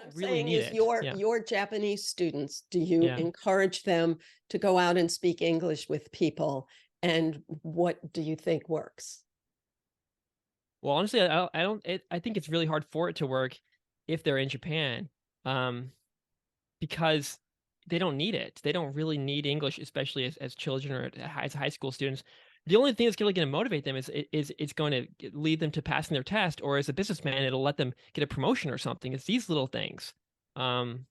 I'm really saying need is it. Yeah. your Japanese students, do you Yeah. encourage them to go out and speak English with people? And what do you think works? Well, honestly, I don't. I think it's really hard for it to work if they're in Japan, um, because they don't need it. They don't really need English, especially as children or as high school students. The only thing that's really going to motivate them is it's going to lead them to passing their test, or as a businessman, it'll let them get a promotion or something. It's these little things. Um,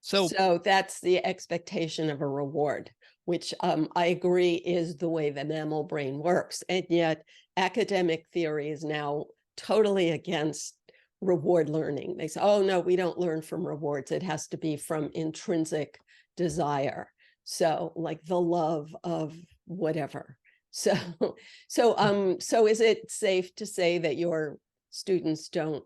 so So that's the expectation of a reward, which I agree is the way the mammal brain works. And yet, academic theory is now totally against reward learning. They say, oh, no, we don't learn from rewards. It has to be from intrinsic desire. So, like the love of whatever. So, so is it safe to say that your students don't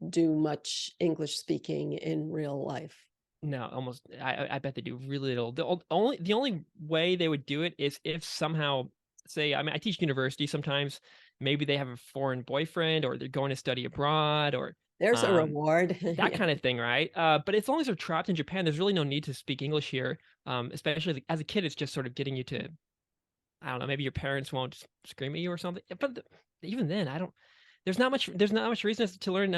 do much English speaking in real life? no, almost. I bet they do really little. The only way they would do it is if somehow, say, I mean, I teach university sometimes. Maybe they have a foreign boyfriend, or they're going to study abroad, or There's a um, reward. that Yeah. kind of thing, right? But as long as they're trapped in Japan, there's really no need to speak English here. Especially as a kid, it's just sort of getting you to, I don't know, maybe your parents won't scream at you or something. But even then, I don't. There's not much reason to learn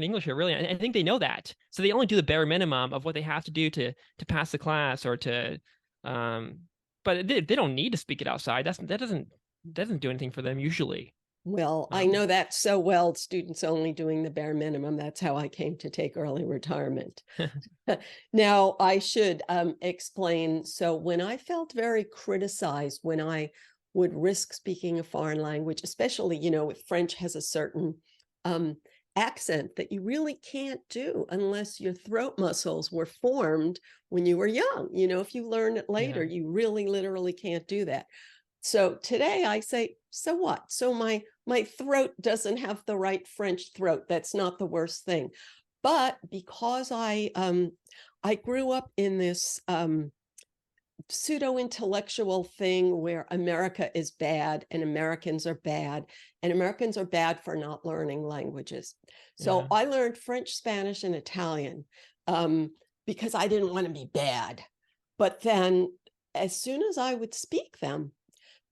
English here, really. I think they know that, so they only do the bare minimum of what they have to do to pass the class or to, um. But they don't need to speak it outside. That doesn't do anything for them usually. Well, I Um. know that so well, students only doing the bare minimum. That's how I came to take early retirement. Now, I should explain. So, when I felt very criticized when I would risk speaking a foreign language, especially, if French has a certain um, accent that you really can't do unless your throat muscles were formed when you were young. If you learn it later, Yeah. you really literally can't do that. So today I say, so what? So my throat doesn't have the right French throat. That's not the worst thing. But because I grew up in this pseudo intellectual thing where America is bad and Americans are bad for not learning languages. Yeah. So I learned French, Spanish, and Italian um, because I didn't want to be bad. But then as soon as I would speak them,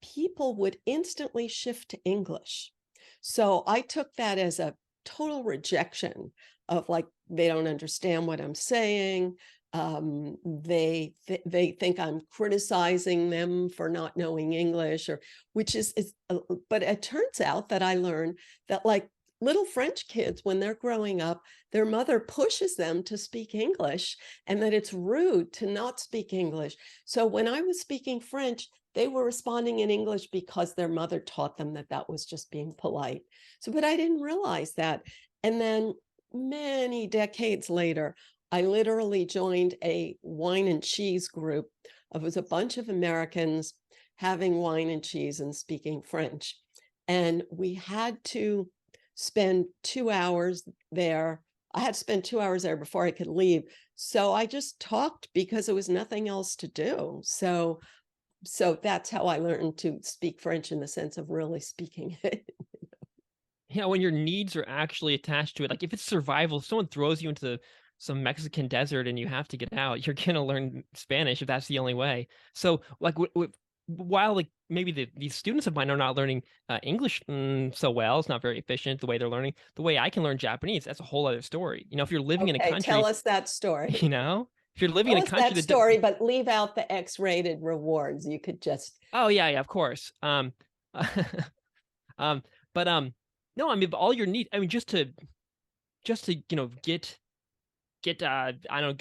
people would instantly shift to English. So I took that as a total rejection of like, they don't understand what I'm saying. They think I'm criticizing them for not knowing English, or which is but it turns out that I learned that like little French kids, when they're growing up, their mother pushes them to speak English, and that it's rude to not speak English. So when I was speaking French, they were responding in English because their mother taught them that that was just being polite. So, but I didn't realize that. And then many decades later, I literally joined a wine and cheese group. It was a bunch of Americans having wine and cheese and speaking French. And we had to spend 2 hours there. I had to spend 2 hours there before I could leave. So I just talked because there was nothing else to do. So that's how I learned to speak French in the sense of really speaking it. Yeah, when your needs are actually attached to it, like if it's survival, if someone throws you into some Mexican desert and you have to get out, you're gonna learn Spanish if that's the only way. So, like, while like maybe these students of mine are not learning English so well, it's not very efficient the way they're learning. The way I can learn Japanese, that's a whole other story. If you're living in a Okay, tell country, us that story. if you're living in Tell a us country that that, story, but leave out the X-rated rewards. You could just oh yeah, yeah, of course. Um, but no, I mean, all your need, I mean, just to get I don't know,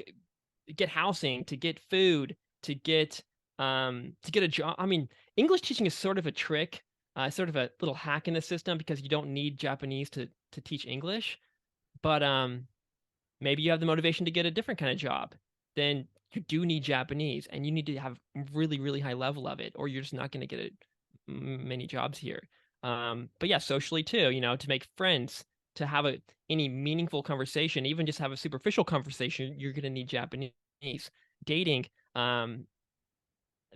get housing, to get food, to get a job. I mean, English teaching is sort of a trick, sort of a little hack in the system because you don't need Japanese to teach English. But maybe you have the motivation to get a different kind of job. Then you do need Japanese, and you need to have really, really high level of it, or you're just not going to get many jobs here. But yeah, socially too, to make friends, to have any meaningful conversation, even just have a superficial conversation, you're going to need Japanese. Dating, um,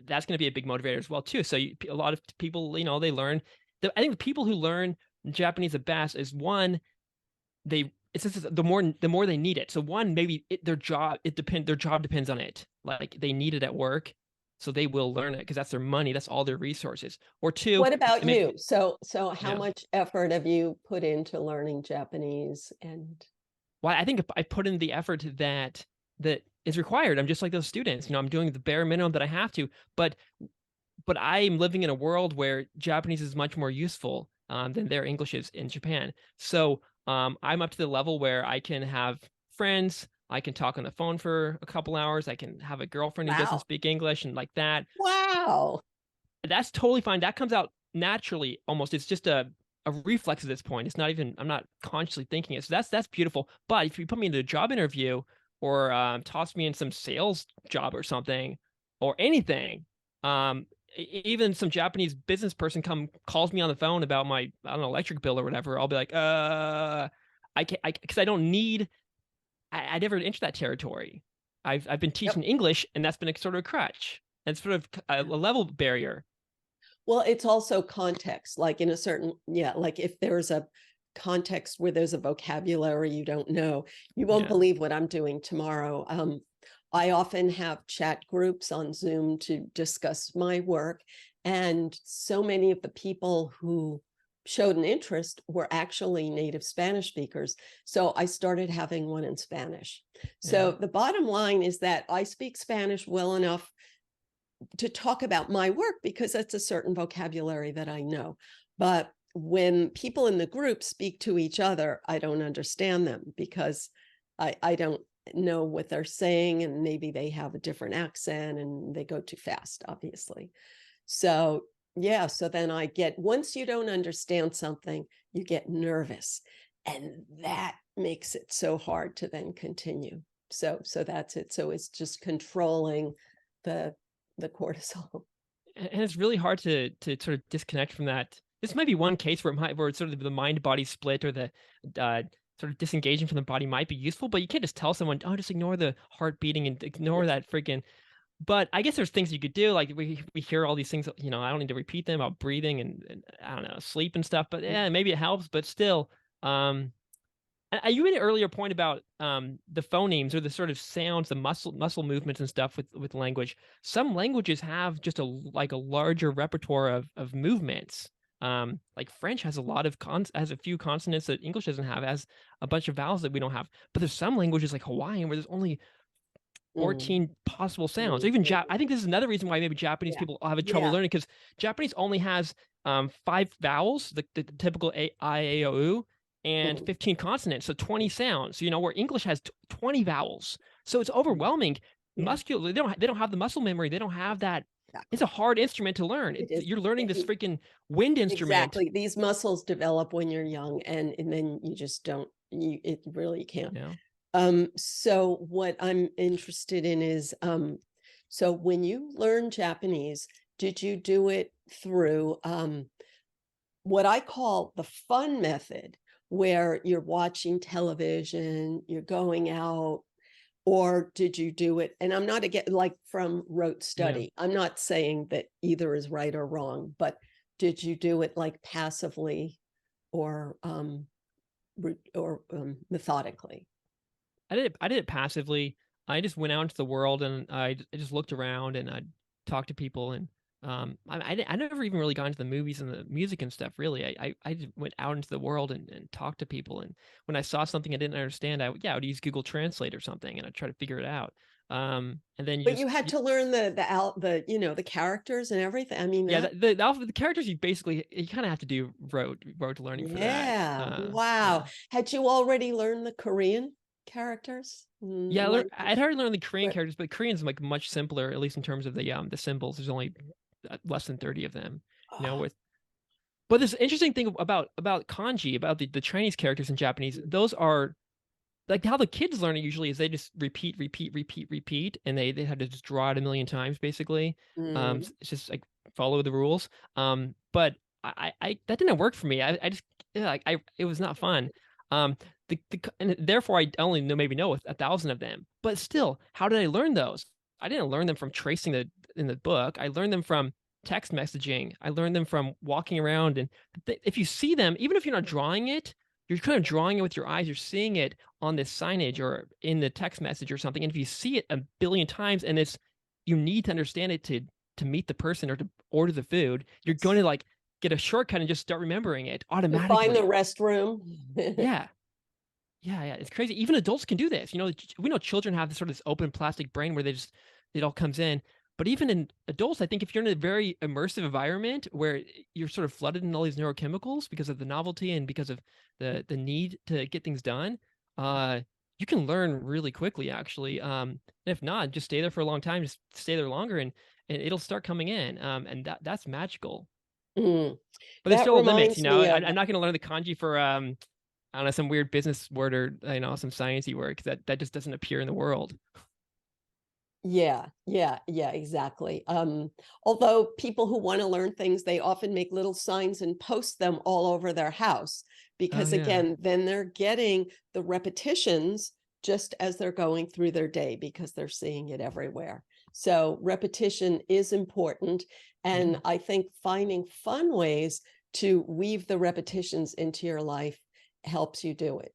that's going to be a big motivator as well too. So a lot of people, they learn. I think the people who learn Japanese the best is one, they it's just the more they need it. So one, maybe their job depends on it. Like they need it at work, so they will learn it because that's their money, that's all their resources. Or two, What about maybe you? So how yeah. much effort have you put into learning Japanese? And Well, I think if I put in the effort that is required, I'm just like those students. I'm doing the bare minimum that I have to, but I'm living in a world where Japanese is much more useful than their English is in Japan. So I'm up to the level where I can have friends. I can talk on the phone for a couple hours. I can have a girlfriend who doesn't wow, speak English and like that. wow. That's totally fine. That comes out naturally almost. It's just a reflex at this point. It's not even, I'm not consciously thinking it. So that's beautiful. But if you put me into a job interview or toss me in some sales job or something or anything, even some Japanese business person calls me on the phone about my, I don't know, electric bill or whatever, I'll be like, I can't, because I don't need, I never enter that territory. I've been Yep. teaching English, and that's been a sort of a crutch and sort of a level barrier. Well, it's also context, like in a certain, yeah, like if there's a context where there's a vocabulary you don't know, you won't Yeah. believe what I'm doing tomorrow. I often have chat groups on Zoom to discuss my work. And so many of the people who showed an interest were actually native Spanish speakers. So I started having one in Spanish. Yeah. So the bottom line is that I speak Spanish well enough to talk about my work because that's a certain vocabulary that I know. But when people in the group speak to each other, I don't understand them because I don't know what they're saying, and maybe they have a different accent and they go too fast, obviously. So, yeah, so then once you don't understand something, you get nervous, and that makes it so hard to then continue. So that's it. So it's just controlling the the cortisol. And it's really hard to sort of disconnect from that. This might be one case where it's sort of the mind body split or the uh, sort of disengaging from the body might be useful, but you can't just tell someone, oh, just ignore the heart beating and ignore that freaking. But I guess there's things you could do. Like we hear all these things, I don't need to repeat them about breathing and I don't know, sleep and stuff. But yeah, maybe it helps. But still, you made an earlier point about the phonemes or the sort of sounds, the muscle movements and stuff with language. Some languages have just a larger repertoire of movements. Like French has a lot of has a few consonants that English doesn't have, has a bunch of vowels that we don't have. But there's some languages like Hawaiian where there's only Mm, 14 possible sounds. Even mhm. I think this is another reason why maybe Japanese Yeah. people have trouble Yeah. learning because Japanese only has 5 vowels, the typical I, A, O, U, and Mhm. 15 consonants, so 20 sounds. Where English has 20 vowels, so it's Mhm. overwhelming. Yeah. Muscular, they don't have the muscle memory. They don't have that. It's a Exactly. hard instrument to learn. It is. You're learning this Mhm. freaking wind instrument. Exactly. These muscles develop when you're young, and then you just don't. It really You can't. know, So what I'm interested in is, so when you learn Japanese, did you do it through what I call the fun method, where you're watching television, you're going out, or did you do it? And I'm not again like from rote yeah. study. I'm not saying that either is right or wrong, but did you do it like passively or methodically? I did it passively. I just went out into the world and I just looked around and I talked to people and I never even really got into the movies and the music and stuff really. I just went out into the world and talked to people and when I saw something I didn't understand, I would use Google Translate or something and I'd try to figure it out. And then But you had to learn the characters and everything. I mean yeah, that. the alpha, the characters you kind of have to do rote learning for that. Yeah. Wow. Yeah. Had you already learned the Korean characters? Yeah, I'd Language? already learned the Korean Right. characters, but Korean's like much simpler, at least in terms of the symbols. There's only less than 30 of them. Oh, With but this interesting thing about kanji, about the Chinese characters in Japanese, those are like how the kids learn it usually is they just repeat, and they have to just draw it a million times basically. mm, It's just like follow the rules. But I that didn't work for me. I just yeah, like it was not fun. Um, and therefore I only maybe know 1,000 of them. But still, how did I learn those? I didn't learn them from tracing in the book. I learned them from text messaging. I learned them from walking around and if you see them, even if you're not drawing it you're kind of drawing it with your eyes. You're seeing it on this signage or in the text message or something. And if you see it a billion times and it's you need to understand it to meet the person or to order the food, you're going to like get a shortcut and just start remembering it To find the automatically. restroom. Yeah. Yeah, it's crazy. Even adults can do this. You know, we know children have this sort of this open plastic brain where it all comes in. But even in adults, I think if you're in a very immersive environment where you're sort of flooded in all these neurochemicals because of the novelty and because of the need to get things done, uh, you can learn really quickly, actually. And if not, just stay there for a long time, just stay there longer, and it'll start coming in. And that's magical. Mm. But there's That still limits, you reminds know. me of, I'm not going to learn the kanji for I don't know, some weird business word or some sciencey word because that just doesn't appear in the world. yeah, exactly. Although people who want to learn things, they often make little signs and post them all over their house Oh because, yeah. again, then they're getting the repetitions just as they're going through their day because they're seeing it everywhere. So repetition is important. And Yeah. I think finding fun ways to weave the repetitions into your life helps you do it.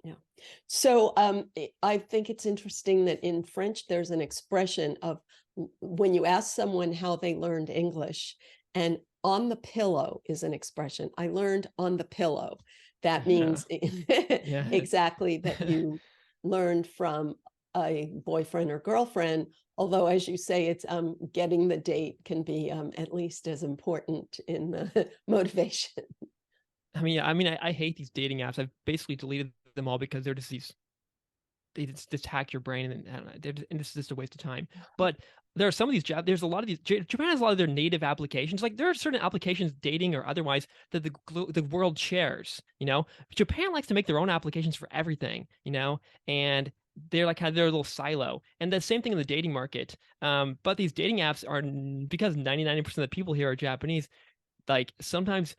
Yeah. So I think it's interesting that in French, there's an expression of when you ask someone how they learned English, and on the pillow is an expression. I learned on the pillow. That Yeah. means Yeah. exactly that you learned from a boyfriend or girlfriend. Although, as you say, it's getting the date can be at least as important in the motivation. I hate these dating apps. I've basically deleted them all because they're just they just hack your brain and I don't know, and this is just a waste of time. But there are some of these there's a lot of these Japan has a lot of their native applications. Like there are certain applications, dating or otherwise, that the world shares. You know, Japan likes to make their own applications for everything. You know, and they're like have their little silo. And the same thing in the dating market. But these dating apps are because 99% of the people here are Japanese. Like sometimes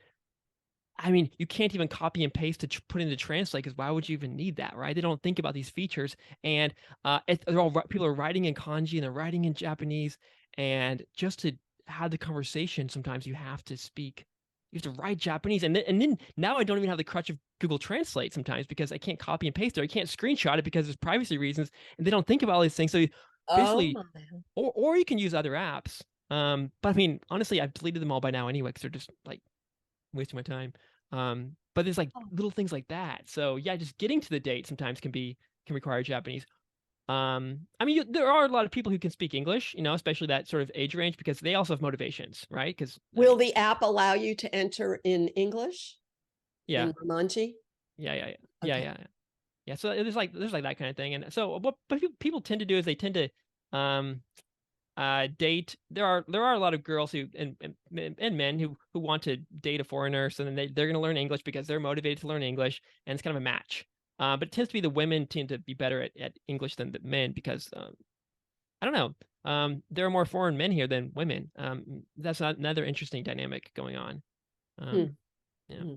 you can't even copy and paste to put into translate because why would you even need that, right? They don't think about these features, and people are writing in kanji and they're writing in Japanese, and just to have the conversation, sometimes you have to speak, you have to write Japanese, and then now I don't even have the crutch of Google Translate sometimes because I can't copy and paste it, or I can't screenshot it because there's privacy reasons, and they don't think about all these things. So Oh basically, my. or you can use other apps. But honestly, I've deleted them all by now anyway because they're just like wasting my time. But there's like little things like that. So yeah, just getting to the date sometimes can require Japanese. There are a lot of people who can speak English, especially that sort of age range because they also have motivations, right? Because Will the app allow you to enter in English, yeah, in Romanji? yeah. Okay. Yeah. So there's like that kind of thing, and so what but people tend to do is they tend to um date. There are a lot of girls who and men who want to date a foreigner, so then they're going to learn English because they're motivated to learn English, and it's kind of a match. But it tends to be the women tend to be better at English than the men because I don't know. There are more foreign men here than women. That's not another interesting dynamic going on. Hmm. Yeah. Hmm.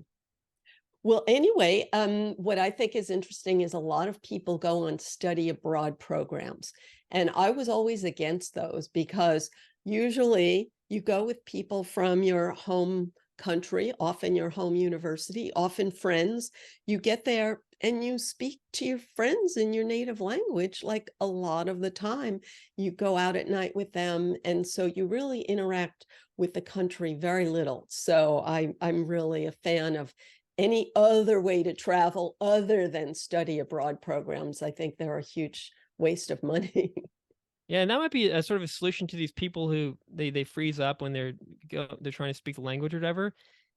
Well, anyway, what I think is interesting is a lot of people go on study abroad programs. And I was always against those because usually you go with people from your home country, often your home university, often friends. You get there and you speak to your friends in your native language, like a lot of the time. You go out at night with them. And so you really interact with the country very little. So I'm really a fan of any other way to travel other than study abroad programs. I think they're a huge waste of money. Yeah, and that might be a sort of a solution to these people who they freeze up when they're trying to speak the language or whatever.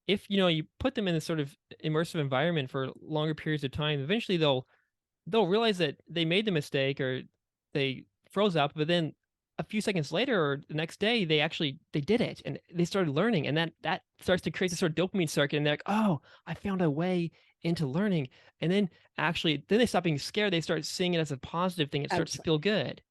If you put them in a sort of immersive environment for longer periods of time, eventually they'll realize that they made the mistake or they froze up, but then a few seconds later or the next day they did it and they started learning, and that starts to create this sort of dopamine circuit, and they're like, oh, I found a way into learning, and then they stop being scared. They start seeing it as a positive thing. It starts to Absolutely. feel good.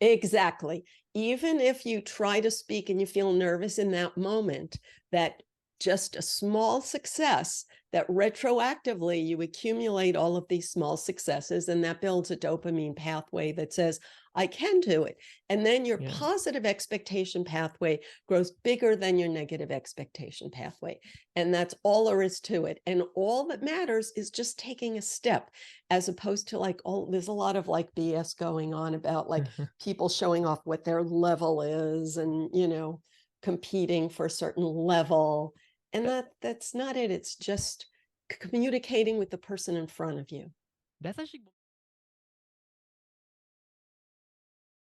Exactly. Even if you try to speak and you feel nervous in that moment, that just a small success that retroactively you accumulate all of these small successes, and that builds a dopamine pathway that says, I can do it. And then your Yeah. positive expectation pathway grows bigger than your negative expectation pathway. And that's all there is to it. And all that matters is just taking a step, as opposed to like, oh, there's a lot of like BS going on about like people showing off what their level is and, competing for a certain level, and That that's not it. It's just communicating with the person in front of you. that's actually